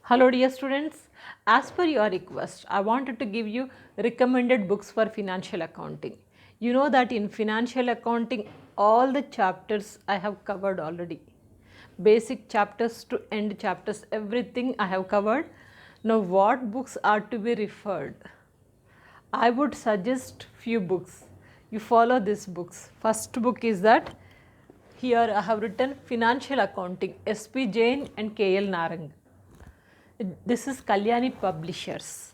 Hello dear students, as per your request, I wanted to give you recommended books for financial accounting. You know that in financial accounting, all the chapters I have covered already. Basic chapters to end chapters, everything I have covered. Now what books are to be referred? I would suggest few books. You follow these books. First book is that here I have written Financial Accounting, S.P. Jain and K.L. Narang. This is Kalyani Publishers.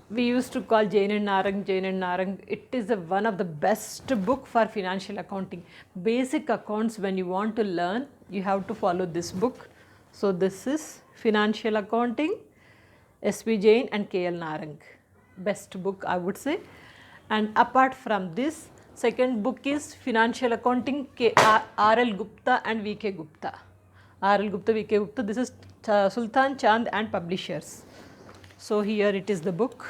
We used to call Jain and Narang, Jain and Narang. It is one of the best book for financial accounting. Basic accounts, when you want to learn, you have to follow this book. So this is Financial Accounting, S.P. Jain and K.L. Narang. Best book I would say. And apart from this, second book is Financial Accounting, R.L. Gupta and V.K. Gupta. R.L. Gupta, V.K. Gupta, this is Sultan Chand and Publishers. So here it is the book.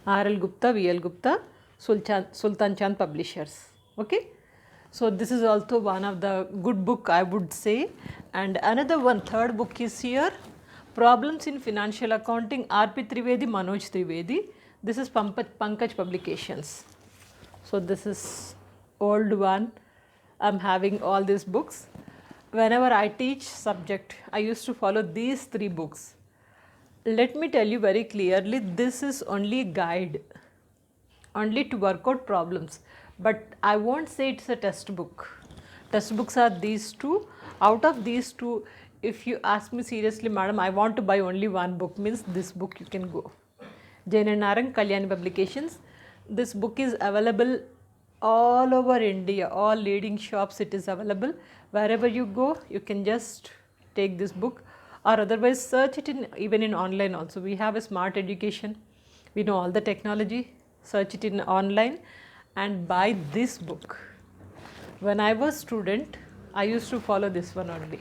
R.L. Gupta, V.L. Gupta, Sultan Chand Publishers. Okay. So this is also one of the good book I would say. And another one, third book is here. Problems in Financial Accounting, R.P. Trivedi, Manoj Trivedi. This is Pankaj Publications. So this is old one. I'm having all these books. Whenever I teach subject, I used to follow these three books. Let me tell you very clearly, this is only guide, only to work out problems. But I won't say it's a test book. Test books are these two. Out of these two, if you ask me seriously, madam, I want to buy only one book, means this book you can go. Jain and Narang, Kalyani Publications. This book is available all over India, all leading shops it is available. Wherever you go, you can just take this book, or otherwise search it in even in online also. We have a smart education. We know all the technology. Search it in online and buy this book. When I was student, I used to follow this one only.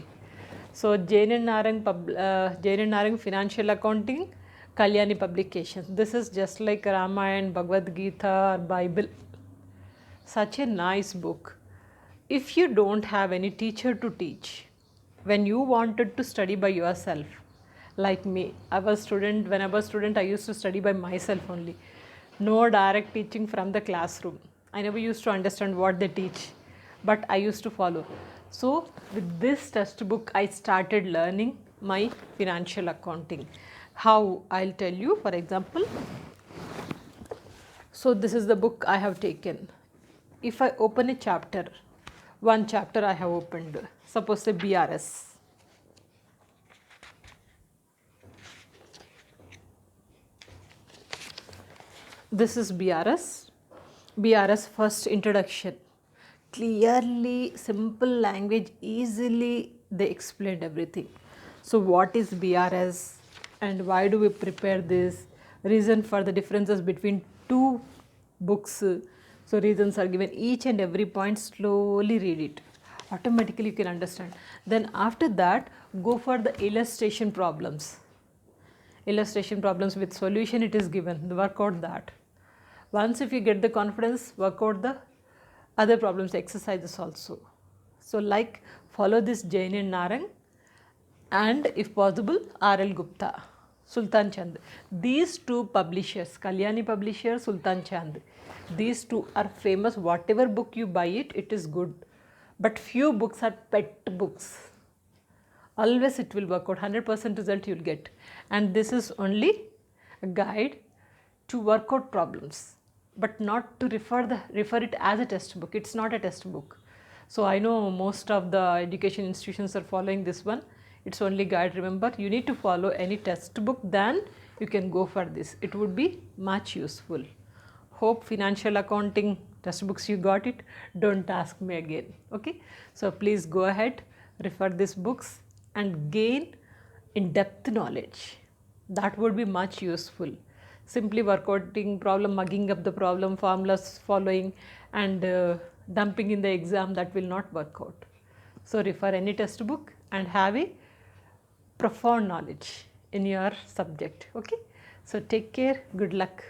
So Jain and Narang Financial Accounting, Kalyani Publications. This is just like Ramayana, Bhagavad Gita or Bible. Such a nice book. If you don't have any teacher to teach, when you wanted to study by yourself, like me, when I was student, I used to study by myself only. No direct teaching from the classroom. I never used to understand what they teach, but I used to follow. So with this textbook, I started learning my financial accounting. How? I'll tell you, for example. So this is the book I have taken. If I open a chapter, one chapter I have opened, suppose say BRS. This is BRS. BRS first introduction. Clearly, simple language, easily they explained everything. So what is BRS and why do we prepare this? Reason for the differences between two books. So reasons are given, each and every point, slowly read it. Automatically you can understand. Then after that, go for the illustration problems. Illustration problems with solution it is given, work out that. Once if you get the confidence, work out the other problems, exercises also. So like follow this Jain and Narang and if possible R.L. Gupta, Sultan Chand. These two publishers, Kalyani Publisher, Sultan Chand, these two are famous. Whatever book you buy it, it is good. But few books are pet books. Always it will work out, 100% result you will get. And this is only a guide to work out problems, but not to refer it as a test book. It's not a test book. So I know most of the education institutions are following this one. It's only guide. Remember, you need to follow any test book, then you can go for this. It would be much useful. Hope financial accounting textbooks you got it. Don't ask me again. Okay. So please go ahead, refer these books and gain in-depth knowledge. That would be much useful. Simply working problem, mugging up the problem, formulas following and dumping in the exam, that will not work out. So refer any textbook and have a profound knowledge in your subject. Okay. So take care. Good luck.